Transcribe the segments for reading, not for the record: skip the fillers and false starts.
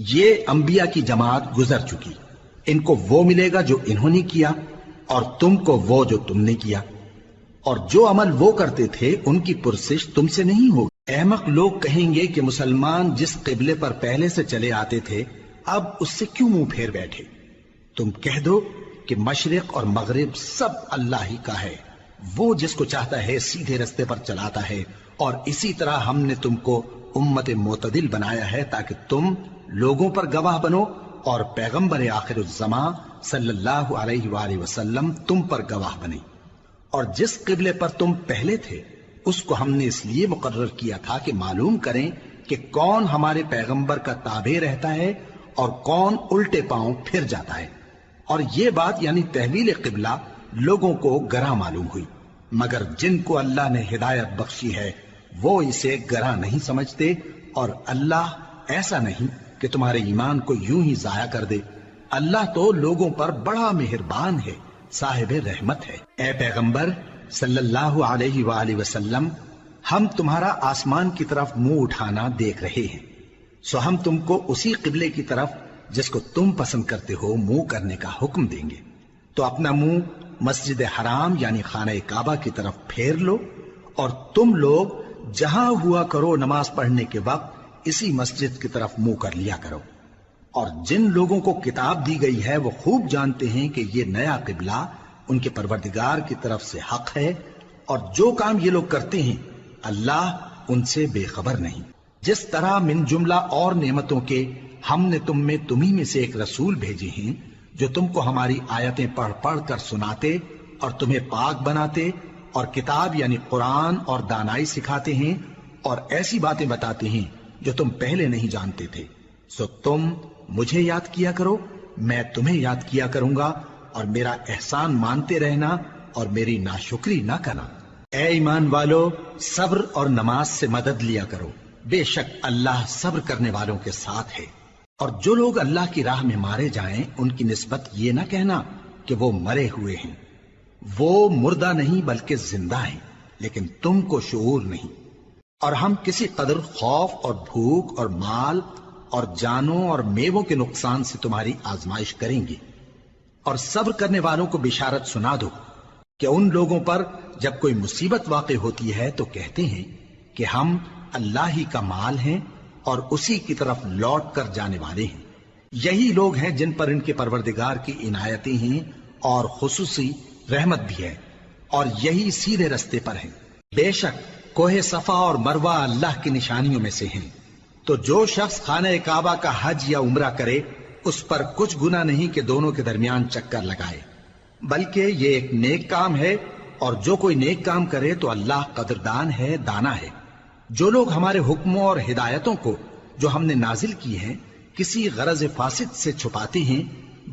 یہ انبیاء کی جماعت گزر چکی، ان کو وہ ملے گا جو انہوں نے کیا، اور تم کو وہ جو تم نے کیا، اور جو عمل وہ کرتے تھے ان کی پرسش تم سے نہیں ہوگی۔ احمق لوگ کہیں گے کہ مسلمان جس قبلے پر پہلے سے چلے آتے تھے اب اس سے کیوں منہ پھیر بیٹھے؟ تم کہہ دو کہ مشرق اور مغرب سب اللہ ہی کا ہے، وہ جس کو چاہتا ہے سیدھے رستے پر چلاتا ہے، اور اسی طرح ہم نے تم کو امت معتدل بنایا ہے تاکہ تم لوگوں پر گواہ بنو، اور پیغمبر آخر الزمان صلی اللہ علیہ وآلہ وسلم تم پر گواہ بنے۔ اور جس قبلے پر تم پہلے تھے اس کو ہم نے اس لیے مقرر کیا تھا کہ معلوم کریں کہ کون ہمارے پیغمبر کا تابع رہتا ہے اور کون الٹے پاؤں پھر جاتا ہے۔ اور یہ بات یعنی تحویل قبلہ لوگوں کو گراں معلوم ہوئی، مگر جن کو اللہ نے ہدایت بخشی ہے وہ اسے گراں نہیں سمجھتے، اور اللہ ایسا نہیں کہ تمہارے ایمان کو یوں ہی ضائع کر دے۔ اللہ تو لوگوں پر بڑا مہربان ہے، صاحب رحمت ہے۔ اے پیغمبر صلی اللہ علیہ وآلہ وسلم، ہم تمہارا آسمان کی طرف منہ اٹھانا دیکھ رہے ہیں، سو ہم تم کو اسی قبلے کی طرف جس کو تم پسند کرتے ہو منہ کرنے کا حکم دیں گے، تو اپنا منہ مسجد حرام یعنی خانہ کعبہ کی طرف پھیر لو، اور تم لوگ جہاں ہوا کرو نماز پڑھنے کے وقت اسی مسجد کی طرف منہ کر لیا کرو۔ اور جن لوگوں کو کتاب دی گئی ہے وہ خوب جانتے ہیں کہ یہ نیا قبلہ ان کے پروردگار کی طرف سے حق ہے، اور جو کام یہ لوگ کرتے ہیں اللہ ان سے بے خبر نہیں۔ جس طرح من جملہ اور نعمتوں کے ہم نے تمہیں میں سے ایک رسول بھیجے ہیں جو تم کو ہماری آیتیں پڑھ پڑھ کر سناتے اور تمہیں پاک بناتے، اور کتاب یعنی قرآن اور دانائی سکھاتے ہیں، اور ایسی باتیں بتاتے ہیں جو تم پہلے نہیں جانتے تھے، سو تم مجھے یاد کیا کرو، میں تمہیں یاد کیا کروں گا، اور میرا احسان مانتے رہنا اور میری ناشکری نہ کرنا۔ اے ایمان والو، صبر اور نماز سے مدد لیا کرو، بے شک اللہ صبر کرنے والوں کے ساتھ ہے۔ اور جو لوگ اللہ کی راہ میں مارے جائیں ان کی نسبت یہ نہ کہنا کہ وہ مرے ہوئے ہیں، وہ مردہ نہیں بلکہ زندہ ہیں، لیکن تم کو شعور نہیں۔ اور ہم کسی قدر خوف اور بھوک اور مال اور جانوں اور میووں کے نقصان سے تمہاری آزمائش کریں گے، اور صبر کرنے والوں کو بشارت سنا دو کہ ان لوگوں پر جب کوئی مصیبت واقع ہوتی ہے تو کہتے ہیں کہ ہم اللہ ہی کا مال ہیں اور اسی کی طرف لوٹ کر جانے والے ہیں۔ یہی لوگ ہیں جن پر ان کے پروردگار کی عنایتیں ہیں اور خصوصی رحمت بھی ہے، اور یہی سیدھے رستے پر ہیں۔ بے شک کوہ صفا اور مروہ اللہ کی نشانیوں میں سے ہیں، تو جو شخص خانہ کعبہ کا حج یا عمرہ کرے اس پر کچھ گناہ نہیں کہ دونوں کے درمیان چکر لگائے، بلکہ یہ ایک نیک کام ہے، اور جو کوئی نیک کام کرے تو اللہ قدردان ہے، دانا ہے۔ جو لوگ ہمارے حکموں اور ہدایتوں کو جو ہم نے نازل کی ہیں کسی غرض فاسد سے چھپاتے ہیں،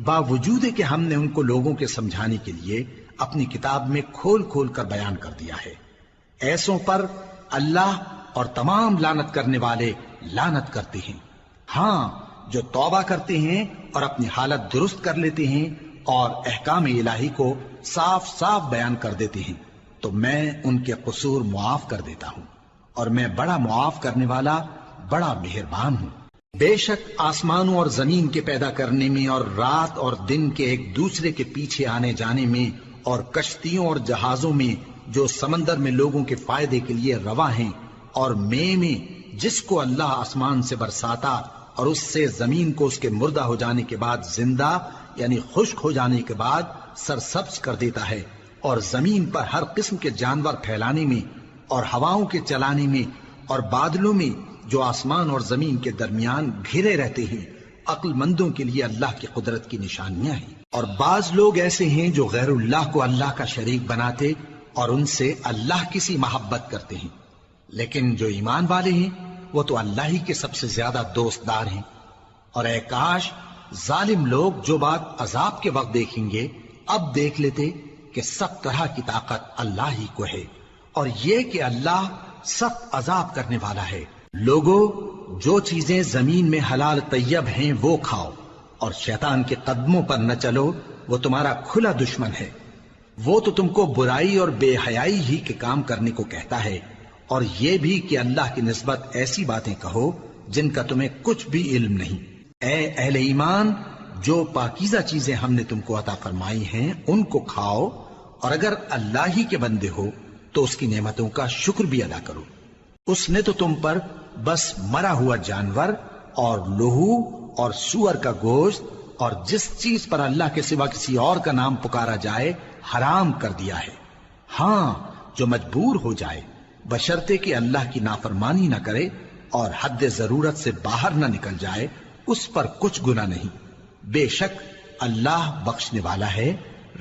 باوجود کہ ہم نے ان کو لوگوں کے سمجھانے کے لیے اپنی کتاب میں کھول کھول کر بیان کر دیا ہے، ایسوں پر اللہ اور تمام لعنت کرنے والے لعنت کرتے ہیں۔ ہاں، جو توبہ کرتے ہیں اور اپنی حالت درست کر لیتے ہیں اور احکام الہی کو صاف صاف بیان کر دیتے ہیں تو میں ان کے قصور معاف کر دیتا ہوں، اور میں بڑا معاف کرنے والا بڑا مہربان ہوں۔ بے شک آسمانوں اور زمین کے پیدا کرنے میں اور رات اور دن کے ایک دوسرے کے پیچھے آنے جانے میں اور کشتیوں اور جہازوں میں جو سمندر میں لوگوں کے فائدے کے لیے رواں ہیں، اور میں جس کو اللہ آسمان سے برساتا اور اس سے زمین کو اس کے مردہ ہو جانے کے بعد زندہ یعنی خشک ہو جانے کے بعد سرسبز کر دیتا ہے، اور زمین پر ہر قسم کے جانور پھیلانے میں اور ہواؤں کے چلانے میں اور بادلوں میں جو آسمان اور زمین کے درمیان گھرے رہتے ہیں، عقل مندوں کے لیے اللہ کی قدرت کی نشانیاں ہیں۔ اور بعض لوگ ایسے ہیں جو غیر اللہ کو اللہ کا شریک بناتے اور ان سے اللہ کی سی محبت کرتے ہیں، لیکن جو ایمان والے ہیں وہ تو اللہ ہی کے سب سے زیادہ دوستدار ہیں۔ اور اے کاش ظالم لوگ جو بات عذاب کے وقت دیکھیں گے اب دیکھ لیتے کہ سب طرح کی طاقت اللہ ہی کو ہے، اور یہ کہ اللہ سخت عذاب کرنے والا ہے۔ لوگو، جو چیزیں زمین میں حلال طیب ہیں وہ کھاؤ، اور شیطان کے قدموں پر نہ چلو، وہ تمہارا کھلا دشمن ہے۔ وہ تو تم کو برائی اور بے حیائی ہی کے کام کرنے کو کہتا ہے، اور یہ بھی کہ اللہ کی نسبت ایسی باتیں کہو جن کا تمہیں کچھ بھی علم نہیں۔ اے اہل ایمان، جو پاکیزہ چیزیں ہم نے تم کو عطا فرمائی ہیں ان کو کھاؤ، اور اگر اللہ ہی کے بندے ہو تو اس کی نعمتوں کا شکر بھی ادا کرو۔ اس نے تو تم پر بس مرا ہوا جانور اور لہو اور سور کا گوشت اور جس چیز پر اللہ کے سوا کسی اور کا نام پکارا جائے حرام کر دیا ہے۔ ہاں، جو مجبور ہو جائے بشرطے کہ اللہ کی نافرمانی نہ کرے اور حد ضرورت سے باہر نہ نکل جائے، اس پر کچھ گناہ نہیں۔ بے شک اللہ بخشنے والا ہے،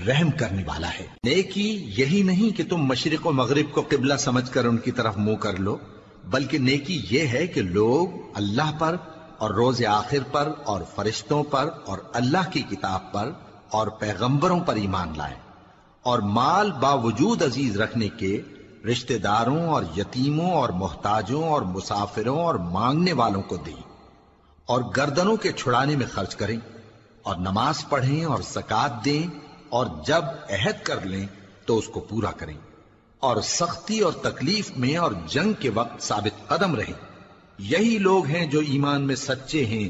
رحم کرنے والا ہے۔ نیکی یہی نہیں کہ تم مشرق و مغرب کو قبلہ سمجھ کر ان کی طرف منہ کر لو، بلکہ نیکی یہ ہے کہ لوگ اللہ پر اور روز آخر پر اور فرشتوں پر اور اللہ کی کتاب پر اور پیغمبروں پر ایمان لائیں، اور مال باوجود عزیز رکھنے کے رشتہ داروں اور یتیموں اور محتاجوں اور مسافروں اور مانگنے والوں کو دیں، اور گردنوں کے چھڑانے میں خرچ کریں، اور نماز پڑھیں اور زکوٰۃ دیں، اور جب عہد کر لیں تو اس کو پورا کریں، اور سختی اور تکلیف میں اور جنگ کے وقت ثابت قدم رہیں۔ یہی لوگ ہیں جو ایمان میں سچے ہیں،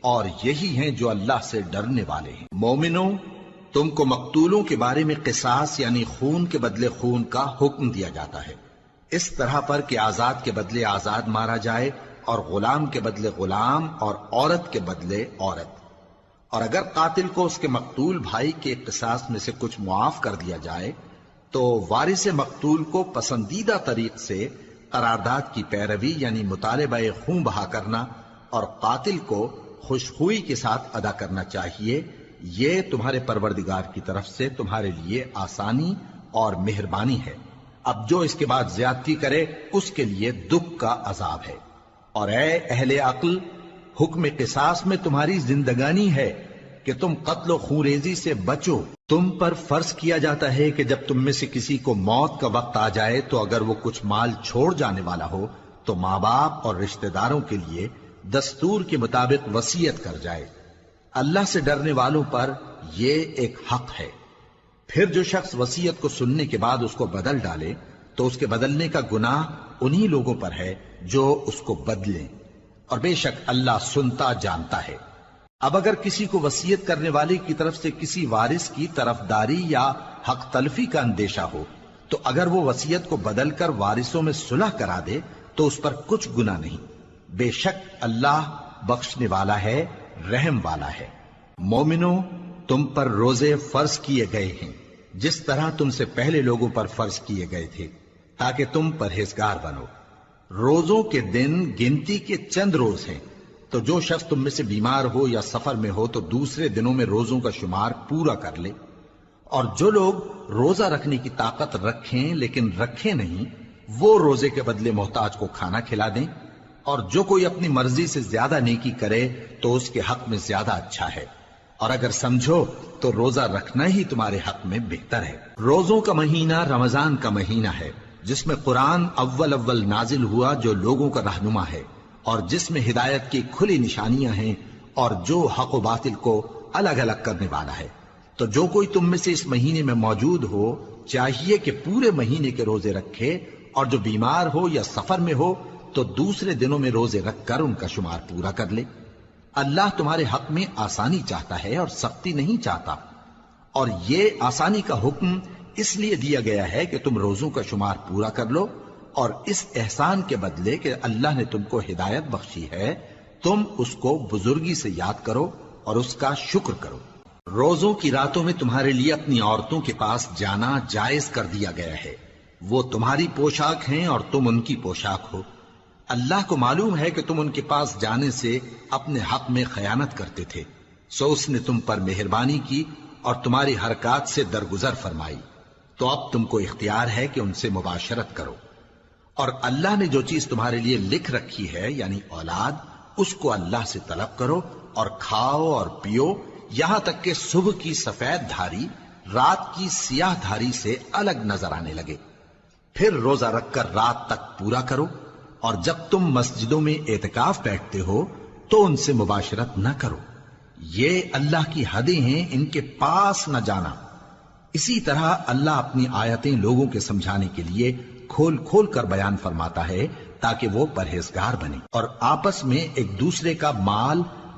اور یہی ہیں جو اللہ سے ڈرنے والے ہیں۔ مومنوں، تم کو مقتولوں کے بارے میں قصاص یعنی خون کے بدلے خون کا حکم دیا جاتا ہے، اس طرح پر کہ آزاد کے بدلے آزاد مارا جائے، اور غلام کے بدلے غلام، اور عورت کے بدلے عورت۔ اور اگر قاتل کو اس کے مقتول بھائی کے قصاص میں سے کچھ معاف کر دیا جائے تو وارث مقتول کو پسندیدہ طریق سے قرارداد کی پیروی یعنی مطالبہ خون بہا کرنا اور قاتل کو خوشخوئی کے ساتھ ادا کرنا چاہیے۔ یہ تمہارے پروردگار کی طرف سے تمہارے لیے آسانی اور مہربانی ہے۔ اب جو اس کے بعد زیادتی کرے اس کے لیے دکھ کا عذاب ہے۔ اور اے اہل عقل، حکم قصاص میں تمہاری زندگانی ہے کہ تم قتل و خونریزی سے بچو۔ تم پر فرض کیا جاتا ہے کہ جب تم میں سے کسی کو موت کا وقت آ جائے تو اگر وہ کچھ مال چھوڑ جانے والا ہو تو ماں باپ اور رشتہ داروں کے لیے دستور کے مطابق وصیت کر جائے۔ اللہ سے ڈرنے والوں پر یہ ایک حق ہے۔ پھر جو شخص وصیت کو سننے کے بعد اس کو بدل ڈالے تو اس کے بدلنے کا گناہ انہی لوگوں پر ہے جو اس کو بدلیں، اور بے شک اللہ سنتا جانتا ہے۔ اب اگر کسی کو وصیت کرنے والے کی طرف سے کسی وارث کی طرفداری یا حق تلفی کا اندیشہ ہو تو اگر وہ وصیت کو بدل کر وارثوں میں صلح کرا دے تو اس پر کچھ گناہ نہیں۔ بے شک اللہ بخشنے والا ہے، رحم والا ہے۔ مومنوں، تم پر روزے فرض کیے گئے ہیں جس طرح تم سے پہلے لوگوں پر فرض کیے گئے تھے تاکہ تم پرہیزگار بنو۔ روزوں کے دن گنتی کے چند روز ہیں، تو جو شخص تم میں سے بیمار ہو یا سفر میں ہو تو دوسرے دنوں میں روزوں کا شمار پورا کر لے۔ اور جو لوگ روزہ رکھنے کی طاقت رکھیں لیکن رکھیں نہیں، وہ روزے کے بدلے محتاج کو کھانا کھلا دیں۔ اور جو کوئی اپنی مرضی سے زیادہ نیکی کرے تو اس کے حق میں زیادہ اچھا ہے، اور اگر سمجھو تو روزہ رکھنا ہی تمہارے حق میں بہتر ہے۔ روزوں کا مہینہ رمضان کا مہینہ ہے جس میں قرآن اول نازل ہوا، جو لوگوں کا رہنما ہے اور جس میں ہدایت کی کھلی نشانیاں ہیں اور جو حق و باطل کو الگ الگ کرنے والا ہے۔ تو جو کوئی تم میں سے اس مہینے میں موجود ہو چاہیے کہ پورے مہینے کے روزے رکھے، اور جو بیمار ہو یا سفر میں ہو تو دوسرے دنوں میں روزے رکھ کر ان کا شمار پورا کر لے۔ اللہ تمہارے حق میں آسانی چاہتا ہے اور سختی نہیں چاہتا، اور یہ آسانی کا حکم اس لیے دیا گیا ہے کہ تم روزوں کا شمار پورا کر لو، اور اس احسان کے بدلے کہ اللہ نے تم کو ہدایت بخشی ہے تم اس کو بزرگی سے یاد کرو اور اس کا شکر کرو۔ روزوں کی راتوں میں تمہارے لیے اپنی عورتوں کے پاس جانا جائز کر دیا گیا ہے، وہ تمہاری پوشاک ہیں اور تم ان کی پوشاک ہو۔ اللہ کو معلوم ہے کہ تم ان کے پاس جانے سے اپنے حق میں خیانت کرتے تھے، سو اس نے تم پر مہربانی کی اور تمہاری حرکات سے درگزر فرمائی، تو اب تم کو اختیار ہے کہ ان سے مباشرت کرو۔ اور اللہ نے جو چیز تمہارے لیے لکھ رکھی ہے یعنی اولاد، اس کو اللہ سے طلب کرو اور کھاؤ اور پیو یہاں تک کہ صبح کی سفید دھاری رات کی سیاہ دھاری سے الگ نظر آنے لگے، پھر روزہ رکھ کر رات تک پورا کرو۔ اور جب تم مسجدوں میں اعتکاف بیٹھتے ہو تو ان سے مباشرت نہ کرو، یہ اللہ کی حدیں ہیں، ان کے پاس نہ جانا۔ اسی طرح اللہ اپنی آیتیں لوگوں کے سمجھانے کے لیے کھول کھول کر بیان فرماتا ہے تاکہ وہ پرہیزگار بنے، اور آپس میں ایک دوسرے کا مال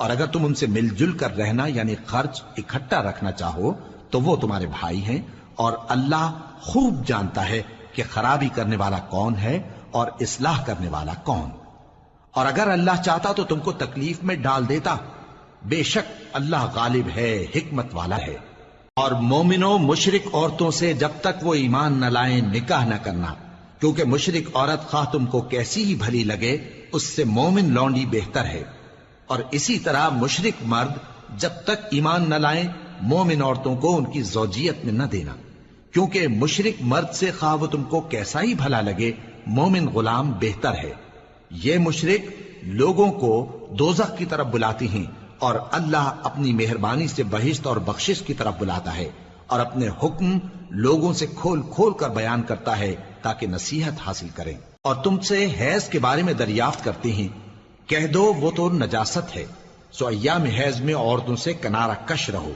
اور اگر تم ان سے مل جل کر رہنا یعنی خرچ اکٹھا رکھنا چاہو تو وہ تمہارے بھائی ہیں، اور اللہ خوب جانتا ہے کہ خرابی کرنے والا کون ہے اور اصلاح کرنے والا کون۔ اور اگر اللہ چاہتا تو تم کو تکلیف میں ڈال دیتا، بے شک اللہ غالب ہے، حکمت والا ہے۔ اور مومنوں، مشرک عورتوں سے جب تک وہ ایمان نہ لائیں نکاح نہ کرنا، کیونکہ مشرک عورت خواہ تم کو کیسی ہی بھلی لگے اس سے مومن لونڈی بہتر ہے۔ اور اسی طرح مشرک مرد جب تک ایمان نہ لائیں مومن عورتوں کو ان کی زوجیت میں نہ دینا، کیونکہ مشرک مرد سے خواہ وہ تم کو کیسا ہی بھلا لگے مومن غلام بہتر ہے۔ یہ مشرک لوگوں کو دوزخ کی طرف بلاتی ہیں، اور اللہ اپنی مہربانی سے بہشت اور بخشش کی طرف بلاتا ہے، اور اپنے حکم لوگوں سے کھول کھول کر بیان کرتا ہے تاکہ نصیحت حاصل کریں۔ اور تم سے حیض کے بارے میں دریافت کرتے ہیں، کہہ دو وہ تو نجاست ہے، سو ایام حیض میں عورتوں سے کنارہ کش رہو،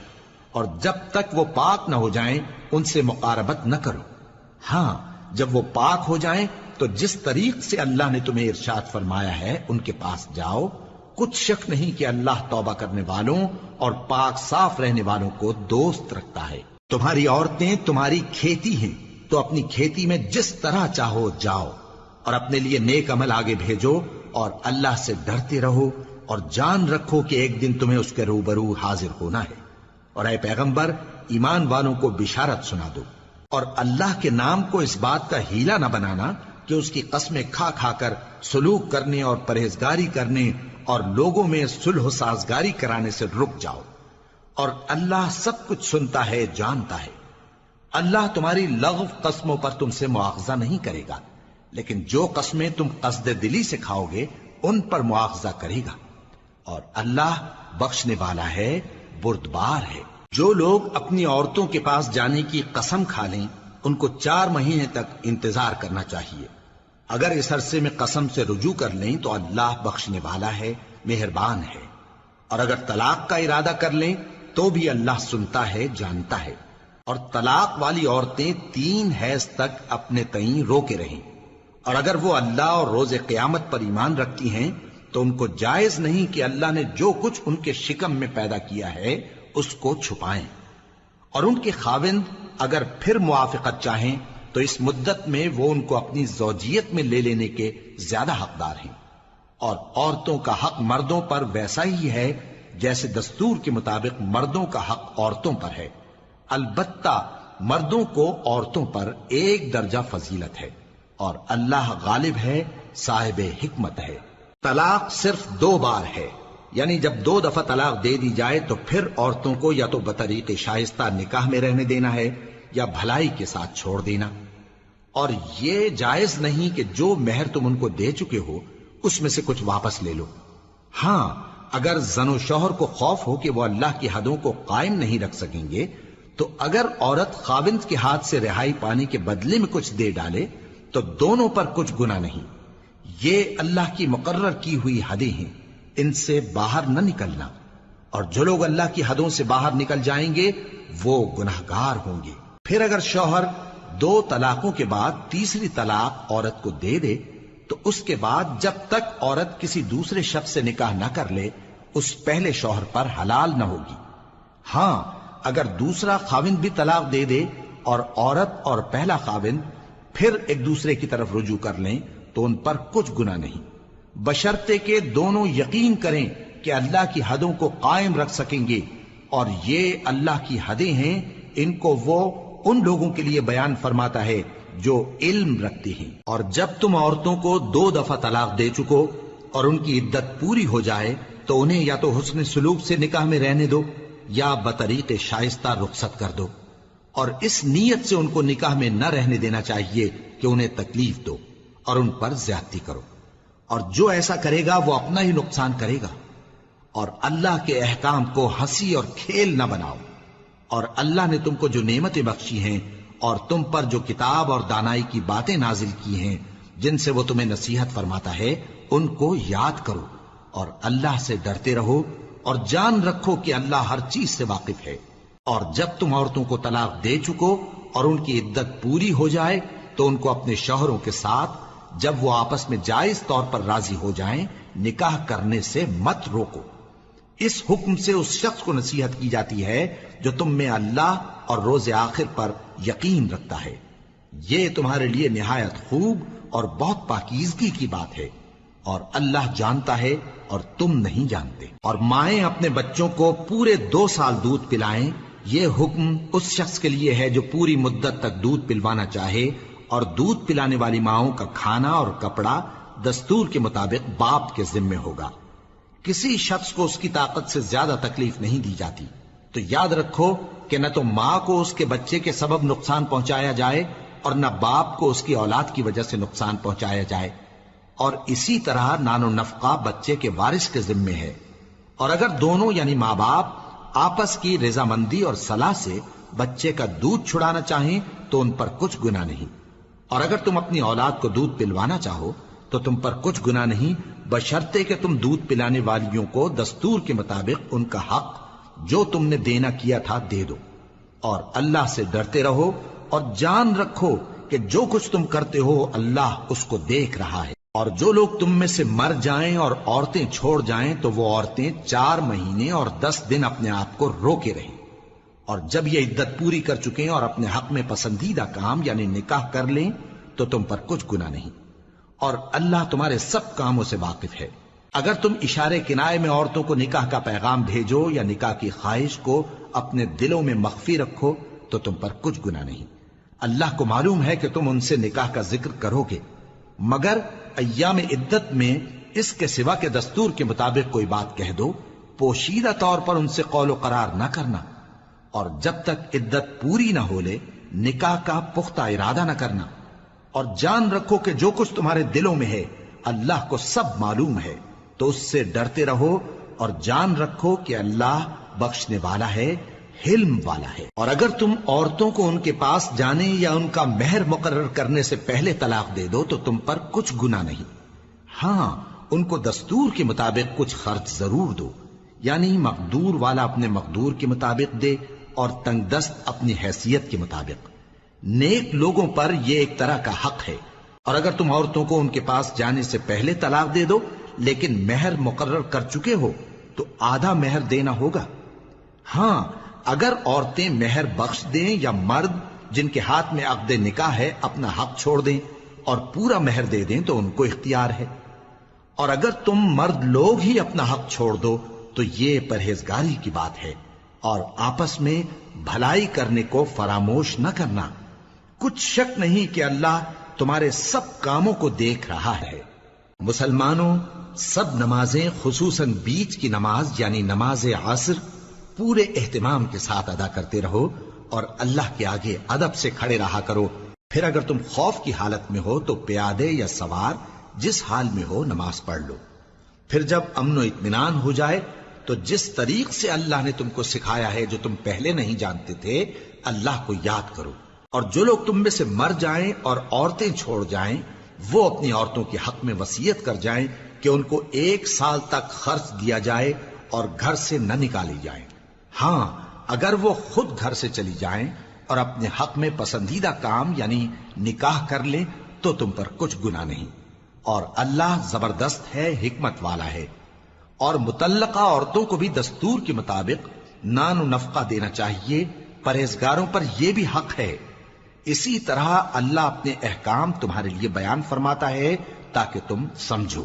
اور جب تک وہ پاک نہ ہو جائیں ان سے مقاربت نہ کرو۔ ہاں، جب وہ پاک ہو جائیں تو جس طریق سے اللہ نے تمہیں ارشاد فرمایا ہے ان کے پاس جاؤ، کچھ شک نہیں کہ اللہ توبہ کرنے والوں اور پاک صاف رہنے والوں کو دوست رکھتا ہے۔ تمہاری عورتیں تمہاری کھیتی ہیں، تو اپنی کھیتی میں جس طرح چاہو جاؤ، اور اپنے لیے نیک عمل آگے بھیجو، اور اللہ سے ڈرتے رہو، اور جان رکھو کہ ایک دن تمہیں اس کے روبرو حاضر ہونا ہے۔ اور اے پیغمبر، ایمان والوں کو بشارت سنا دو، اور اللہ کے نام کو اس بات کا ہیلا نہ بنانا کہ اس کی قسمیں کھا کھا کر سلوک کرنے اور پرہیزگاری کرنے اور لوگوں میں صلح و سازگاری کرانے سے رک جاؤ، اور اللہ سب کچھ سنتا ہے، جانتا ہے۔ اللہ تمہاری لغو قسموں پر تم سے مواخذہ نہیں کرے گا، لیکن جو قسمیں تم قصد دلی سے کھاؤ گے ان پر مواخذہ کرے گا، اور اللہ بخشنے والا ہے، بردبار ہے۔ جو لوگ اپنی عورتوں کے پاس جانے کی قسم کھا لیں ان کو 4 مہینے تک انتظار کرنا چاہیے۔ اگر اس عرصے میں قسم سے رجوع کر لیں تو اللہ بخشنے والا ہے، مہربان ہے۔ اور اگر طلاق کا ارادہ کر لیں تو بھی اللہ سنتا ہے، جانتا ہے۔ اور طلاق والی عورتیں 3 حیض تک اپنے تئیں روکے رہیں، اور اگر وہ اللہ اور روز قیامت پر ایمان رکھتی ہیں تو ان کو جائز نہیں کہ اللہ نے جو کچھ ان کے شکم میں پیدا کیا ہے اس کو چھپائیں۔ اور ان کے خاوند اگر پھر موافقت چاہیں تو اس مدت میں وہ ان کو اپنی زوجیت میں لے لینے کے زیادہ حقدار ہیں۔ اور عورتوں کا حق مردوں پر ویسا ہی ہے جیسے دستور کے مطابق مردوں کا حق عورتوں پر ہے، البتہ مردوں کو عورتوں پر 1 درجہ فضیلت ہے، اور اللہ غالب ہے، صاحب حکمت ہے۔ طلاق صرف 2 بار ہے، یعنی جب 2 دفعہ طلاق دے دی جائے تو پھر عورتوں کو یا تو بطریق شائستہ نکاح میں رہنے دینا ہے یا بھلائی کے ساتھ چھوڑ دینا۔ اور یہ جائز نہیں کہ جو مہر تم ان کو دے چکے ہو اس میں سے کچھ واپس لے لو۔ ہاں، اگر زن و شوہر کو خوف ہو کہ وہ اللہ کی حدوں کو قائم نہیں رکھ سکیں گے تو اگر عورت خاوند کے ہاتھ سے رہائی پانے کے بدلے میں کچھ دے ڈالے تو دونوں پر کچھ گناہ نہیں۔ یہ اللہ کی مقرر کی ہوئی حدیں ہیں، ان سے باہر نہ نکلنا، اور جو لوگ اللہ کی حدوں سے باہر نکل جائیں گے وہ گناہگار ہوں گے۔ پھر اگر شوہر 2 طلاقوں کے بعد تیسری طلاق عورت کو دے دے تو اس کے بعد جب تک عورت کسی دوسرے شخص سے نکاح نہ کر لے اس پہلے شوہر پر حلال نہ ہوگی۔ ہاں، اگر دوسرا خاوند بھی طلاق دے دے اور عورت اور پہلا خاوند پھر ایک دوسرے کی طرف رجوع کر لیں تو ان پر کچھ گناہ نہیں، بشرطے کہ دونوں یقین کریں کہ اللہ کی حدوں کو قائم رکھ سکیں گے، اور یہ اللہ کی حدیں ہیں، ان کو وہ ان لوگوں کے لیے بیان فرماتا ہے جو علم رکھتے ہیں۔ اور جب تم عورتوں کو 2 دفعہ طلاق دے چکو اور ان کی عدت پوری ہو جائے تو انہیں یا تو حسن سلوک سے نکاح میں رہنے دو یا بطریق شائستہ رخصت کر دو، اور اس نیت سے ان کو نکاح میں نہ رہنے دینا چاہیے کہ انہیں تکلیف دو اور ان پر زیادتی کرو، اور جو ایسا کرے گا وہ اپنا ہی نقصان کرے گا۔ اور اللہ کے احکام کو ہنسی اور کھیل نہ بناؤ، اور اللہ نے تم کو جو نعمتیں بخشی ہیں اور تم پر جو کتاب اور دانائی کی باتیں نازل کی ہیں جن سے وہ تمہیں نصیحت فرماتا ہے ان کو یاد کرو، اور اللہ سے ڈرتے رہو، اور جان رکھو کہ اللہ ہر چیز سے واقف ہے۔ اور جب تم عورتوں کو طلاق دے چکو اور ان کی عدت پوری ہو جائے تو ان کو اپنے شوہروں کے ساتھ جب وہ آپس میں جائز طور پر راضی ہو جائیں نکاح کرنے سے مت روکو، اس حکم سے اس شخص کو نصیحت کی جاتی ہے جو تم میں اللہ اور روز آخر پر یقین رکھتا ہے، یہ تمہارے لیے نہایت خوب اور بہت پاکیزگی کی بات ہے، اور اللہ جانتا ہے اور تم نہیں جانتے۔ اور مائیں اپنے بچوں کو پورے 2 سال دودھ پلائیں، یہ حکم اس شخص کے لیے ہے جو پوری مدت تک دودھ پلوانا چاہے، اور دودھ پلانے والی ماؤں کا کھانا اور کپڑا دستور کے مطابق باپ کے ذمے ہوگا۔ کسی شخص کو اس کی طاقت سے زیادہ تکلیف نہیں دی جاتی، تو یاد رکھو کہ نہ تو ماں کو اس کے بچے کے سبب نقصان پہنچایا جائے اور نہ باپ کو اس کی اولاد کی وجہ سے نقصان پہنچایا جائے، اور اسی طرح نان و نفقہ بچے کے وارث کے ذمے ہے، اور اگر دونوں یعنی ماں باپ آپس کی رضامندی اور صلاح سے بچے کا دودھ چھڑانا چاہیں تو ان پر کچھ گناہ نہیں، اور اگر تم اپنی اولاد کو دودھ پلوانا چاہو تو تم پر کچھ گناہ نہیں، بشرطے کہ تم دودھ پلانے والیوں کو دستور کے مطابق ان کا حق جو تم نے دینا کیا تھا دے دو، اور اللہ سے ڈرتے رہو اور جان رکھو کہ جو کچھ تم کرتے ہو اللہ اس کو دیکھ رہا ہے۔ اور جو لوگ تم میں سے مر جائیں اور عورتیں چھوڑ جائیں تو وہ عورتیں 4 مہینے اور 10 دن اپنے آپ کو روکے رہیں، اور جب یہ عدت پوری کر چکیں اور اپنے حق میں پسندیدہ کام یعنی نکاح کر لیں تو تم پر کچھ گناہ نہیں، اور اللہ تمہارے سب کاموں سے واقف ہے۔ اگر تم اشارے کنائے میں عورتوں کو نکاح کا پیغام بھیجو یا نکاح کی خواہش کو اپنے دلوں میں مخفی رکھو تو تم پر کچھ گناہ نہیں، اللہ کو معلوم ہے کہ تم ان سے نکاح کا ذکر کرو گے، مگر ایام عدت میں اس کے سوا کے دستور کے مطابق کوئی بات کہہ دو، پوشیدہ طور پر ان سے قول و قرار نہ کرنا، اور جب تک عدت پوری نہ ہو لے نکاح کا پختہ ارادہ نہ کرنا، اور جان رکھو کہ جو کچھ تمہارے دلوں میں ہے اللہ کو سب معلوم ہے، تو اس سے ڈرتے رہو اور جان رکھو کہ اللہ بخشنے والا ہے، حلم والا ہے۔ اور اگر تم عورتوں کو ان کے پاس جانے یا ان کا مہر مقرر کرنے سے پہلے طلاق دے دو تو تم پر کچھ گناہ نہیں، ہاں ان کو دستور کے مطابق کچھ خرچ ضرور دو، یعنی مقدور والا اپنے مقدور کے مطابق دے اور تنگ دست اپنی حیثیت کے مطابق۔ نیک لوگوں پر یہ ایک طرح کا حق ہے۔ اور اگر تم عورتوں کو ان کے پاس جانے سے پہلے طلاق دے دو لیکن مہر مقرر کر چکے ہو تو آدھا مہر دینا ہوگا، ہاں اگر عورتیں مہر بخش دیں یا مرد جن کے ہاتھ میں عقد نکاح ہے اپنا حق چھوڑ دیں اور پورا مہر دے دیں تو ان کو اختیار ہے، اور اگر تم مرد لوگ ہی اپنا حق چھوڑ دو تو یہ پرہیزگاری کی بات ہے، اور آپس میں بھلائی کرنے کو فراموش نہ کرنا، کچھ شک نہیں کہ اللہ تمہارے سب کاموں کو دیکھ رہا ہے۔ مسلمانوں، سب نمازیں خصوصاً بیچ کی نماز یعنی نماز عصر پورے اہتمام کے ساتھ ادا کرتے رہو اور اللہ کے آگے ادب سے کھڑے رہا کرو، پھر اگر تم خوف کی حالت میں ہو تو پیادے یا سوار جس حال میں ہو نماز پڑھ لو، پھر جب امن و اطمینان ہو جائے تو جس طریق سے اللہ نے تم کو سکھایا ہے جو تم پہلے نہیں جانتے تھے اللہ کو یاد کرو، اور جو لوگ تم میں سے مر جائیں اور عورتیں چھوڑ جائیں وہ اپنی عورتوں کے حق میں وصیت کر جائیں کہ ان کو 1 سال تک خرچ دیا جائے اور گھر سے نہ نکالی جائیں، ہاں اگر وہ خود گھر سے چلی جائیں اور اپنے حق میں پسندیدہ کام یعنی نکاح کر لیں تو تم پر کچھ گناہ نہیں، اور اللہ زبردست ہے، حکمت والا ہے۔ اور مطلقہ عورتوں کو بھی دستور کے مطابق نان و نفقہ دینا چاہیے، پرہیزگاروں پر یہ بھی حق ہے۔ اسی طرح اللہ اپنے احکام تمہارے لیے بیان فرماتا ہے تاکہ تم سمجھو۔